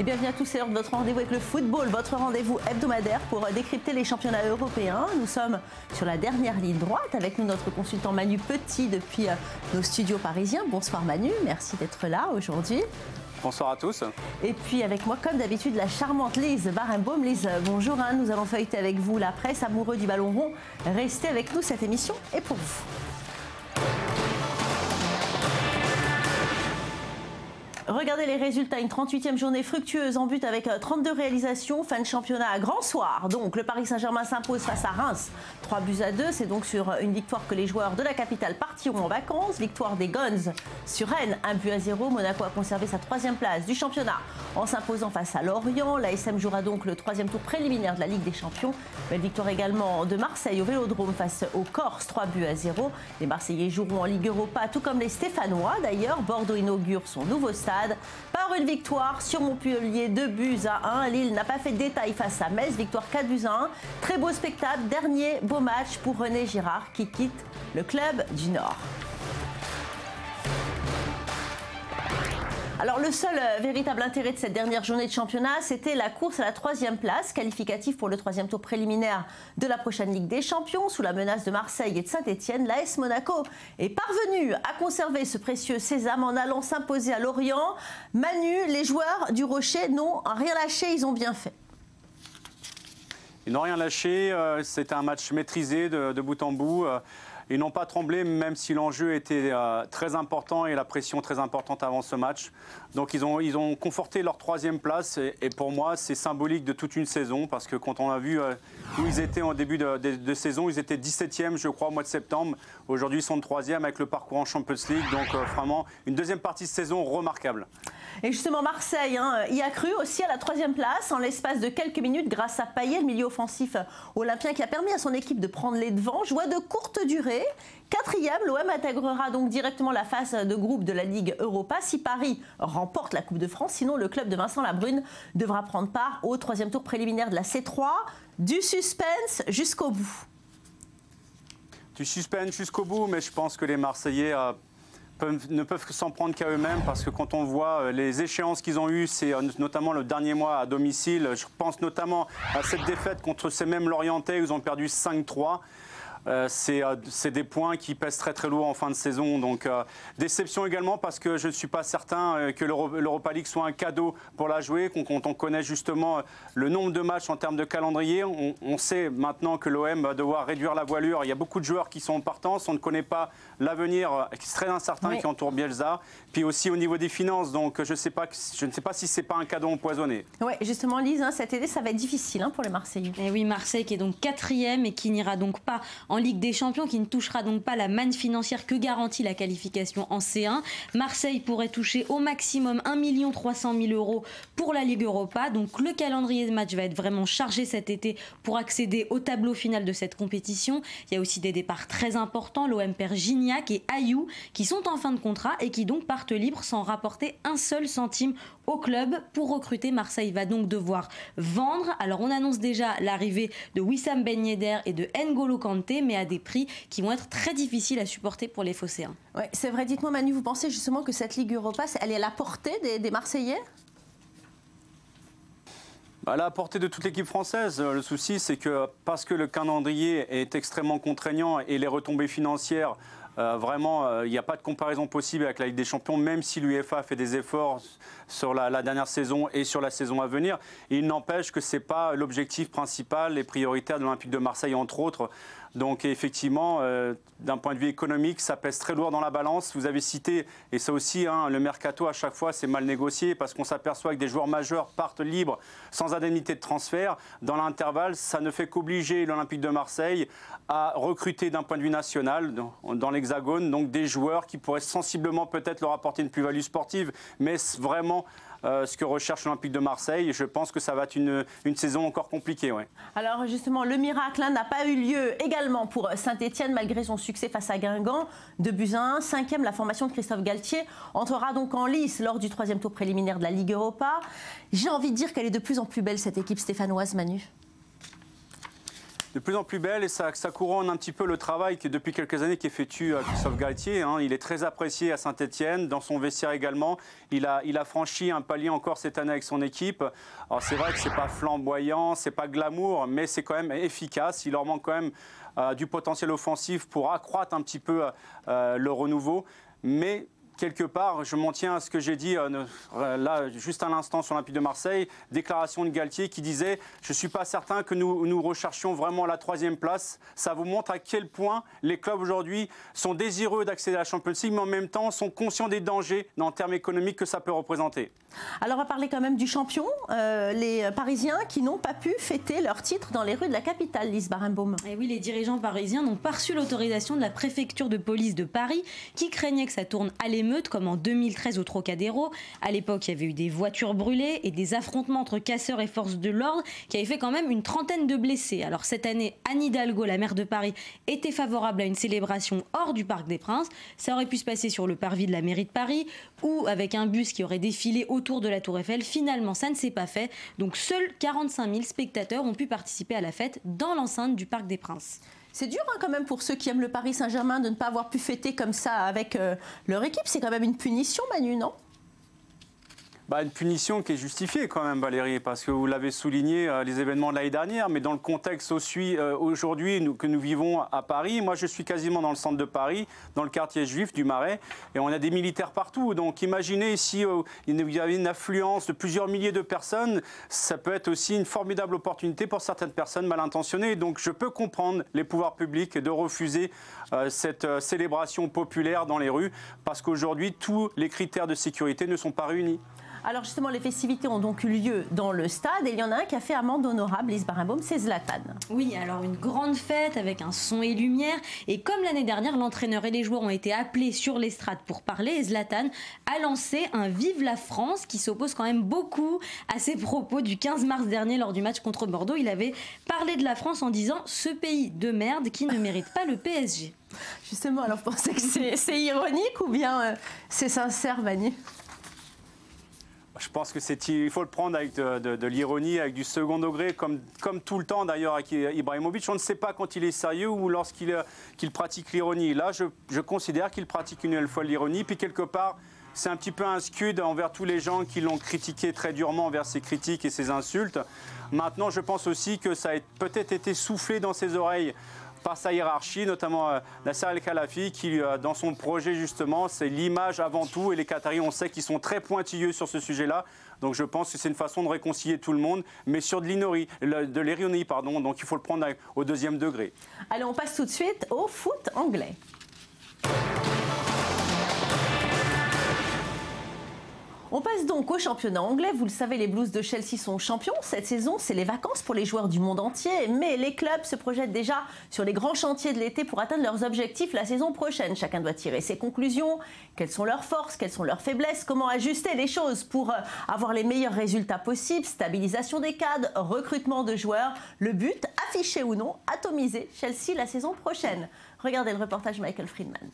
bienvenue à tous, c'est l'heure de votre rendez-vous avec le football, votre rendez-vous hebdomadaire pour décrypter les championnats européens. Nous sommes sur la dernière ligne droite avec nous notre consultant Manu Petit depuis nos studios parisiens. Bonsoir Manu, merci d'être là aujourd'hui. Bonsoir à tous. Et puis avec moi, comme d'habitude, la charmante Lise Barenbaum. Lise, bonjour. Nous allons feuilleter avec vous la presse, amoureux du ballon rond. Restez avec nous, cette émission est pour vous. Regardez les résultats, une 38e journée fructueuse en but avec 32 réalisations, fin de championnat à grand soir. Donc le Paris Saint-Germain s'impose face à Reims, 3-2. C'est donc sur une victoire que les joueurs de la capitale partiront en vacances. Victoire des Guns sur Rennes, 1-0. Monaco a conservé sa 3e place du championnat en s'imposant face à Lorient. L'ASM jouera donc le 3e tour préliminaire de la Ligue des Champions. Belle victoire également de Marseille au Vélodrome face aux Corses, 3-0. Les Marseillais joueront en Ligue Europa, tout comme les Stéphanois. D'ailleurs, Bordeaux inaugure son nouveau stade par une victoire sur Montpellier, 2-1. Lille n'a pas fait de détail face à Metz, victoire 4-1. Très beau spectacle, dernier beau match pour René Girard qui quitte le club du Nord. Alors le seul véritable intérêt de cette dernière journée de championnat, c'était la course à la 3e place, qualificative pour le 3e tour préliminaire de la prochaine Ligue des Champions. Sous la menace de Marseille et de Saint-Etienne, l'AS Monaco est parvenu à conserver ce précieux sésame en allant s'imposer à Lorient. Manu, les joueurs du Rocher n'ont rien lâché, ils ont bien fait. Ils n'ont rien lâché, c'était un match maîtrisé de bout en bout. Ils n'ont pas tremblé, même si l'enjeu était très important et la pression très importante avant ce match. Donc ils ont conforté leur 3e place et pour moi c'est symbolique de toute une saison parce que quand on a vu où ils étaient en début de saison, ils étaient 17e je crois au mois de septembre. Aujourd'hui ils sont 3e avec le parcours en Champions League. Donc vraiment une 2e partie de saison remarquable. Et justement Marseille y a cru aussi à la 3e place en l'espace de quelques minutes grâce à Payet, le milieu offensif olympien qui a permis à son équipe de prendre les devants. Joie de courte durée. 4e, l'OM intégrera donc directement la phase de groupe de la Ligue Europa si Paris remporte la Coupe de France. Sinon, le club de Vincent Labrune devra prendre part au 3e tour préliminaire de la C3. Du suspense jusqu'au bout. Du suspense jusqu'au bout, mais je pense que les Marseillais ne peuvent s'en prendre qu'à eux-mêmes parce que quand on voit les échéances qu'ils ont eues, c'est notamment le dernier mois à domicile. Je pense notamment à cette défaite contre ces mêmes Lorientais où ils ont perdu 5-3. C'est des points qui pèsent très très lourd en fin de saison. Donc déception également parce que je ne suis pas certain que l'Europa League soit un cadeau pour la jouer. Quand on connaît justement le nombre de matchs en termes de calendrier, on sait maintenant que l'OM va devoir réduire la voilure. Il y a beaucoup de joueurs qui sont en partance. On ne connaît pas l'avenir qui est très incertain qui entoure Bielsa. Puis aussi au niveau des finances. Donc je ne sais pas si ce n'est pas un cadeau empoisonné. Oui, justement Lise, cet été ça va être difficile pour les Marseillais. Et oui, Marseille qui est donc 4e et qui n'ira donc pas en Ligue des Champions, qui ne touchera donc pas la manne financière que garantit la qualification en C1. Marseille pourrait toucher au maximum 1 300 000 € pour la Ligue Europa. Donc le calendrier de match va être vraiment chargé cet été pour accéder au tableau final de cette compétition. Il y a aussi des départs très importants. L'OM perd Gignac et Ayou qui sont en fin de contrat et qui donc partent libres sans rapporter un seul centime au club. Pour recruter, Marseille va donc devoir vendre. Alors on annonce déjà l'arrivée de Wissam Ben Yedder et de N'Golo Kanté, mais à des prix qui vont être très difficiles à supporter pour les Phocéens. Ouais, c'est vrai. Dites-moi Manu, vous pensez justement que cette Ligue Europa, elle est à la portée des Marseillais ? À la portée de toute l'équipe française. Le souci, c'est que parce que le calendrier est extrêmement contraignant et les retombées financières, vraiment, il n'y a pas de comparaison possible avec la Ligue des Champions, même si l'UEFA fait des efforts sur la dernière saison et sur la saison à venir. Il n'empêche que ce n'est pas l'objectif principal et prioritaire de l'Olympique de Marseille, entre autres. Donc effectivement, d'un point de vue économique, ça pèse très lourd dans la balance. Vous avez cité, et ça aussi, le mercato à chaque fois c'est mal négocié parce qu'on s'aperçoit que des joueurs majeurs partent libres sans indemnité de transfert. Dans l'intervalle, ça ne fait qu'obliger l'Olympique de Marseille à recruter d'un point de vue national, dans l'Hexagone, donc des joueurs qui pourraient sensiblement peut-être leur apporter une plus-value sportive, mais vraiment ce que recherche l'Olympique de Marseille. Je pense que ça va être une saison encore compliquée. Ouais. Alors justement, le miracle n'a pas eu lieu également pour Saint-Etienne malgré son succès face à Guingamp. 2-1, 5e, la formation de Christophe Galtier entrera donc en lice lors du 3e tour préliminaire de la Ligue Europa. J'ai envie de dire qu'elle est de plus en plus belle cette équipe stéphanoise, Manu. de plus en plus belle et ça couronne un petit peu le travail que depuis quelques années qu'effectue Christophe Galtier. Il est très apprécié à Saint-Etienne, dans son vestiaire également. Il a franchi un palier encore cette année avec son équipe. Alors c'est vrai que c'est pas flamboyant, c'est pas glamour, mais c'est quand même efficace. Il leur manque quand même du potentiel offensif pour accroître un petit peu le renouveau. Mais quelque part, je m'en tiens à ce que j'ai dit là, juste à l'instant sur l'Olympique de Marseille, déclaration de Galtier qui disait « Je ne suis pas certain que nous recherchions vraiment la 3e place ». Ça vous montre à quel point les clubs aujourd'hui sont désireux d'accéder à la Champions League, mais en même temps sont conscients des dangers en termes économiques que ça peut représenter. Alors on va parler quand même du champion, les Parisiens qui n'ont pas pu fêter leur titre dans les rues de la capitale, Lise Barenbaum. Et oui, les dirigeants parisiens n'ont pas reçu l'autorisation de la préfecture de police de Paris qui craignait que ça tourne à l'émeute comme en 2013 au Trocadéro. À l'époque, il y avait eu des voitures brûlées et des affrontements entre casseurs et forces de l'ordre qui avaient fait quand même une trentaine de blessés. Alors cette année, Anne Hidalgo, la maire de Paris, était favorable à une célébration hors du Parc des Princes. Ça aurait pu se passer sur le parvis de la mairie de Paris ou avec un bus qui aurait défilé autour de la Tour Eiffel. Finalement, ça ne s'est pas fait. Donc seuls 45 000 spectateurs ont pu participer à la fête dans l'enceinte du Parc des Princes. C'est dur quand même pour ceux qui aiment le Paris Saint-Germain de ne pas avoir pu fêter comme ça avec leur équipe. C'est quand même une punition, Manu, non ? Une punition qui est justifiée quand même, Valérie, parce que vous l'avez souligné, les événements de l'année dernière, mais dans le contexte aujourd'hui que nous vivons à Paris, moi je suis quasiment dans le centre de Paris, dans le quartier juif du Marais, et on a des militaires partout. Donc imaginez si il y avait une affluence de plusieurs milliers de personnes, ça peut être aussi une formidable opportunité pour certaines personnes mal intentionnées. Donc je peux comprendre les pouvoirs publics de refuser cette célébration populaire dans les rues, parce qu'aujourd'hui tous les critères de sécurité ne sont pas réunis. Alors justement, les festivités ont donc eu lieu dans le stade et il y en a un qui a fait amende honorable, Lise Barenbaum, c'est Zlatan. Oui, alors une grande fête avec un son et lumière. Et comme l'année dernière, l'entraîneur et les joueurs ont été appelés sur l'estrade pour parler, et Zlatan a lancé un Vive la France qui s'oppose quand même beaucoup à ses propos du 15 mars dernier lors du match contre Bordeaux. Il avait parlé de la France en disant « ce pays de merde qui ne mérite pas le PSG ». Justement, alors vous pensez que c'est ironique ou bien c'est sincère, Manu ? Je pense qu'il faut le prendre avec de l'ironie, avec du second degré, comme tout le temps d'ailleurs avec Ibrahimovic. On ne sait pas quand il est sérieux ou lorsqu'il pratique l'ironie. Là, je considère qu'il pratique une nouvelle fois l'ironie. Puis quelque part, c'est un petit peu un scud envers tous les gens qui l'ont critiqué très durement envers ses critiques et ses insultes. Maintenant, je pense aussi que ça a peut-être été soufflé dans ses oreilles par sa hiérarchie, notamment Nasser El-Khelaïfi, qui, dans son projet, justement, c'est l'image avant tout. Et les Qataris, on sait qu'ils sont très pointilleux sur ce sujet-là. Donc je pense que c'est une façon de réconcilier tout le monde, mais sur de l'ironie, donc il faut le prendre au deuxième degré. Allez, on passe tout de suite au foot anglais. On passe donc au championnat anglais. Vous le savez, les Blues de Chelsea sont champions. Cette saison, c'est les vacances pour les joueurs du monde entier. Mais les clubs se projettent déjà sur les grands chantiers de l'été pour atteindre leurs objectifs la saison prochaine. Chacun doit tirer ses conclusions. Quelles sont leurs forces, quelles sont leurs faiblesses, comment ajuster les choses pour avoir les meilleurs résultats possibles. Stabilisation des cadres, recrutement de joueurs. Le but, affiché ou non, atomiser Chelsea la saison prochaine. Regardez le reportage Michael Friedman.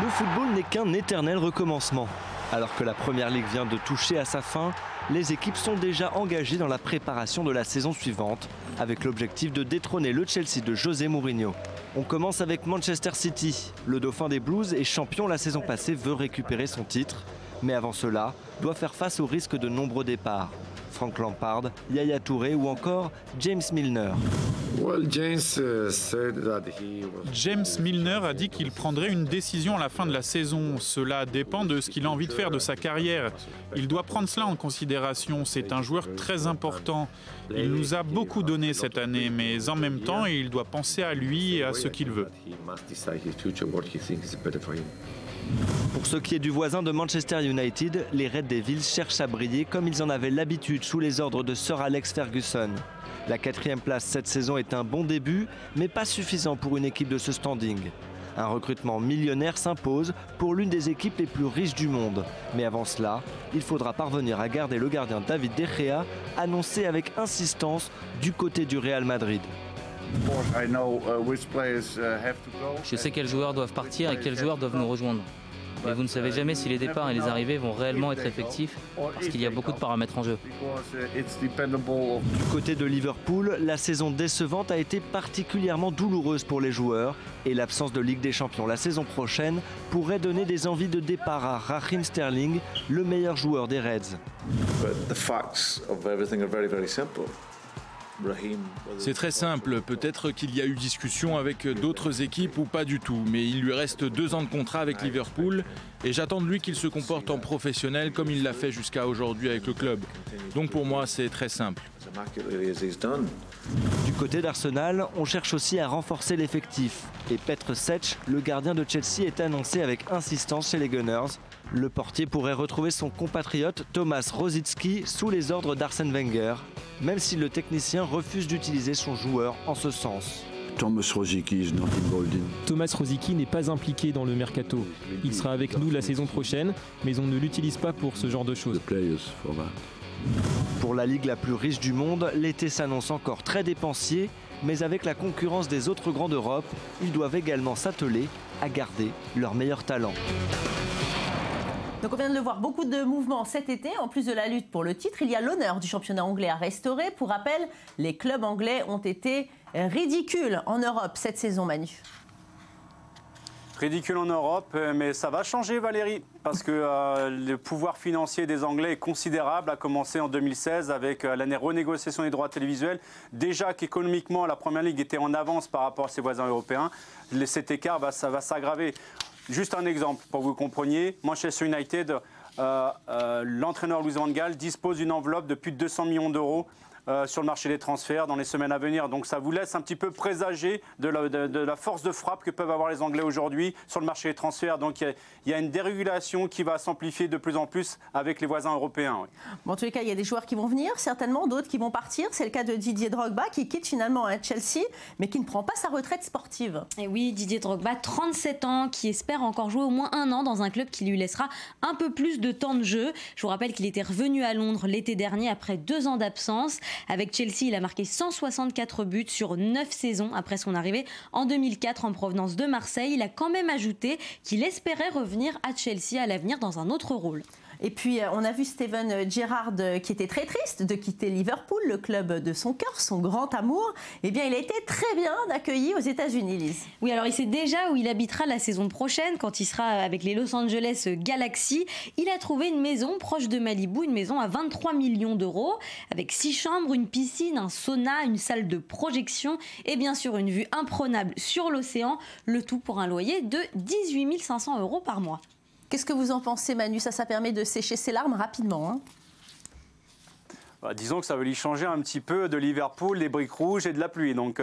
Le football n'est qu'un éternel recommencement. Alors que la Première Ligue vient de toucher à sa fin, les équipes sont déjà engagées dans la préparation de la saison suivante, avec l'objectif de détrôner le Chelsea de José Mourinho. On commence avec Manchester City. Le dauphin des Blues et champion la saison passée veut récupérer son titre, mais avant cela, doit faire face au risque de nombreux départs. Frank Lampard, Yaya Touré ou encore James Milner. James Milner a dit qu'il prendrait une décision à la fin de la saison. Cela dépend de ce qu'il a envie de faire de sa carrière. Il doit prendre cela en considération. C'est un joueur très important. Il nous a beaucoup donné cette année, mais en même temps, il doit penser à lui et à ce qu'il veut. Pour ce qui est du voisin de Manchester United, les Red Devils cherchent à briller comme ils en avaient l'habitude sous les ordres de Sir Alex Ferguson. La 4e place cette saison est un bon début, mais pas suffisant pour une équipe de ce standing. Un recrutement millionnaire s'impose pour l'une des équipes les plus riches du monde. Mais avant cela, il faudra parvenir à garder le gardien David De Gea, annoncé avec insistance du côté du Real Madrid. Je sais quels joueurs doivent partir et quels joueurs doivent nous rejoindre. Mais vous ne savez jamais si les départs et les arrivées vont réellement être effectifs, parce qu'il y a beaucoup de paramètres en jeu. Du côté de Liverpool, la saison décevante a été particulièrement douloureuse pour les joueurs et l'absence de Ligue des Champions la saison prochaine pourrait donner des envies de départ à Raheem Sterling, le meilleur joueur des Reds. C'est très simple, peut-être qu'il y a eu discussion avec d'autres équipes ou pas du tout, mais il lui reste 2 ans de contrat avec Liverpool et j'attends de lui qu'il se comporte en professionnel comme il l'a fait jusqu'à aujourd'hui avec le club. Donc pour moi c'est très simple. Du côté d'Arsenal, on cherche aussi à renforcer l'effectif et Petr Cech, le gardien de Chelsea, est annoncé avec insistance chez les Gunners. Le portier pourrait retrouver son compatriote Thomas Rosicky sous les ordres d'Arsène Wenger, même si le technicien refuse d'utiliser son joueur en ce sens. Thomas Rosicky n'est pas impliqué dans le mercato. Il sera avec nous la saison prochaine, mais on ne l'utilise pas pour ce genre de choses. Pour la ligue la plus riche du monde, l'été s'annonce encore très dépensier, mais avec la concurrence des autres grands d'Europe, ils doivent également s'atteler à garder leurs meilleurs talents. Donc on vient de le voir, beaucoup de mouvements cet été. En plus de la lutte pour le titre, il y a l'honneur du championnat anglais à restaurer. Pour rappel, les clubs anglais ont été ridicules en Europe cette saison, Manu. Ridicule en Europe, mais ça va changer, Valérie, parce que le pouvoir financier des Anglais est considérable, a commencé en 2016 avec la renégociation des droits télévisuels. Déjà qu'économiquement, la Première Ligue était en avance par rapport à ses voisins européens, cet écart ça va s'aggraver. Juste un exemple pour que vous compreniez. Manchester United, l'entraîneur Louis van Gaal dispose d'une enveloppe de plus de 200 millions d'euros sur le marché des transferts dans les semaines à venir. Donc ça vous laisse un petit peu présager de la force de frappe que peuvent avoir les Anglais aujourd'hui sur le marché des transferts. Donc il y a une dérégulation qui va s'amplifier de plus en plus avec les voisins européens. Oui. Bon, en tous les cas, il y a des joueurs qui vont venir, certainement, d'autres qui vont partir. C'est le cas de Didier Drogba qui quitte finalement Chelsea, mais qui ne prend pas sa retraite sportive. Et oui, Didier Drogba, 37 ans, qui espère encore jouer au moins 1 an dans un club qui lui laissera un peu plus de temps de jeu. Je vous rappelle qu'il était revenu à Londres l'été dernier après 2 ans d'absence. Avec Chelsea, il a marqué 164 buts sur 9 saisons après son arrivée en 2004 en provenance de Marseille. Il a quand même ajouté qu'il espérait revenir à Chelsea à l'avenir dans un autre rôle. Et puis, on a vu Steven Gerrard qui était très triste de quitter Liverpool, le club de son cœur, son grand amour. Eh bien, il a été très bien accueilli aux États-Unis, Lise. Oui, alors il sait déjà où il habitera la saison prochaine, quand il sera avec les Los Angeles Galaxy. Il a trouvé une maison proche de Malibu, une maison à 23 millions d'euros, avec 6 chambres, une piscine, un sauna, une salle de projection et bien sûr une vue imprenable sur l'océan. Le tout pour un loyer de 18 500 € par mois. Qu'est-ce que vous en pensez, Manu? Ça permet de sécher ses larmes rapidement, hein? Disons que ça veut lui changer un petit peu de Liverpool, des briques rouges et de la pluie. Donc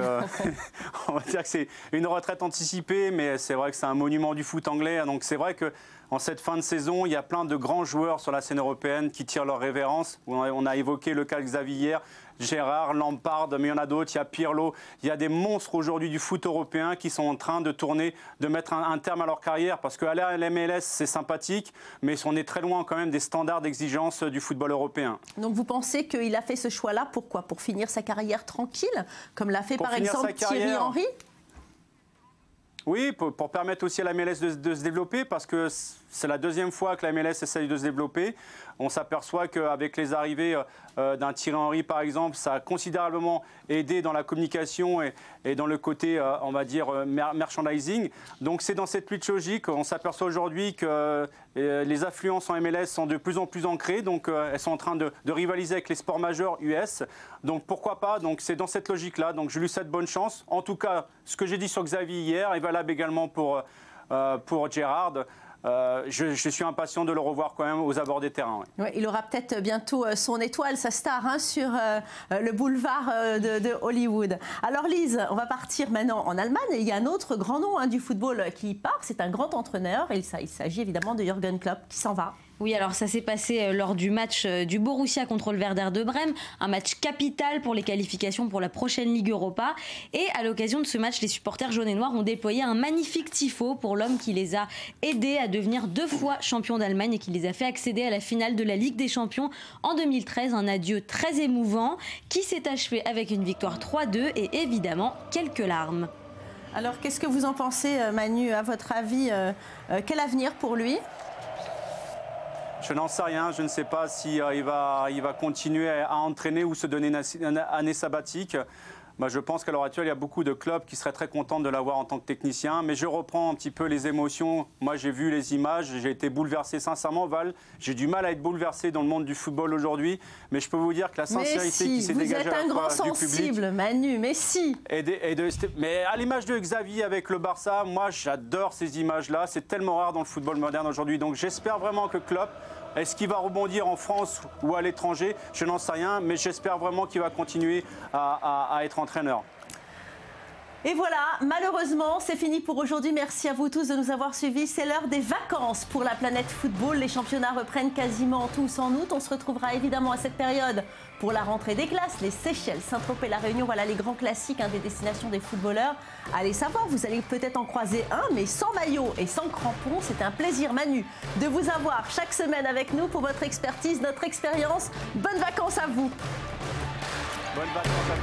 on va dire que c'est une retraite anticipée, mais c'est vrai que c'est un monument du foot anglais. Donc c'est vrai qu'en cette fin de saison, il y a plein de grands joueurs sur la scène européenne qui tirent leur révérence. On a évoqué le cas de Xavi hier, Gérard, Lampard, mais il y en a d'autres, il y a Pirlo. Il y a des monstres aujourd'hui du foot européen qui sont en train de tourner, de mettre un terme à leur carrière. Parce qu'aller à l'MLS, c'est sympathique, mais on est très loin quand même des standards d'exigence du football européen. Donc vous pensez qu'il a fait ce choix-là, pourquoi? Pour finir sa carrière tranquille, comme l'a fait par exemple Thierry Henry? Oui, pour permettre aussi à la MLS de se développer, parce que c'est la deuxième fois que la MLS essaye de se développer. On s'aperçoit qu'avec les arrivées d'un Thierry Henry, par exemple, ça a considérablement aidé dans la communication et dans le côté, on va dire, merchandising. Donc c'est dans cette lutte logique. On s'aperçoit aujourd'hui que les affluences en MLS sont de plus en plus ancrées. Donc elles sont en train de rivaliser avec les sports majeurs US. Donc pourquoi pas? Donc c'est dans cette logique-là. Donc je lui souhaite bonne chance. En tout cas, ce que j'ai dit sur Xavi hier est valable également pour Gerrard. Je suis impatient de le revoir quand même aux abords des terrains. Ouais. Ouais, il aura peut-être bientôt son étoile, sa star, hein, sur le boulevard de Hollywood. Alors Lise, on va partir maintenant en Allemagne. Et il y a un autre grand nom, hein, du football qui part. C'est un grand entraîneur. Et il s'agit évidemment de Jürgen Klopp qui s'en va. Oui, alors ça s'est passé lors du match du Borussia contre le Werder de Brême, un match capital pour les qualifications pour la prochaine Ligue Europa. Et à l'occasion de ce match, les supporters jaunes et noirs ont déployé un magnifique tifo pour l'homme qui les a aidés à devenir 2 fois champions d'Allemagne et qui les a fait accéder à la finale de la Ligue des Champions en 2013. Un adieu très émouvant qui s'est achevé avec une victoire 3-2 et évidemment quelques larmes. Alors, qu'est-ce que vous en pensez, Manu? À votre avis, quel avenir pour lui? Je n'en sais rien. Je ne sais pas si il va continuer à entraîner ou se donner une année sabbatique. Je pense qu'à l'heure actuelle, il y a beaucoup de clubs qui seraient très contents de l'avoir en tant que technicien. Mais je reprends un petit peu les émotions. Moi, j'ai vu les images. J'ai été bouleversé, sincèrement, Val. J'ai du mal à être bouleversé dans le monde du football aujourd'hui. Mais je peux vous dire que la sincérité qui s'est dégagée à la fois du public... Vous êtes un grand sensible, Manu, mais si. Mais à l'image de Xavi avec le Barça, moi, j'adore ces images-là. C'est tellement rare dans le football moderne aujourd'hui. Donc, j'espère vraiment que Klopp... Est-ce qu'il va rebondir en France ou à l'étranger? Je n'en sais rien, mais j'espère vraiment qu'il va continuer à être entraîneur. Et voilà, malheureusement, c'est fini pour aujourd'hui. Merci à vous tous de nous avoir suivis. C'est l'heure des vacances pour la planète football. Les championnats reprennent quasiment tous en août. On se retrouvera évidemment à cette période pour la rentrée des classes. Les Seychelles, Saint-Tropez, La Réunion, voilà les grands classiques des destinations des footballeurs. Allez savoir, vous allez peut-être en croiser un, mais sans maillot et sans crampons. C'est un plaisir, Manu, de vous avoir chaque semaine avec nous pour votre expertise, notre expérience. Bonnes vacances à vous. Bonnes vacances à vous.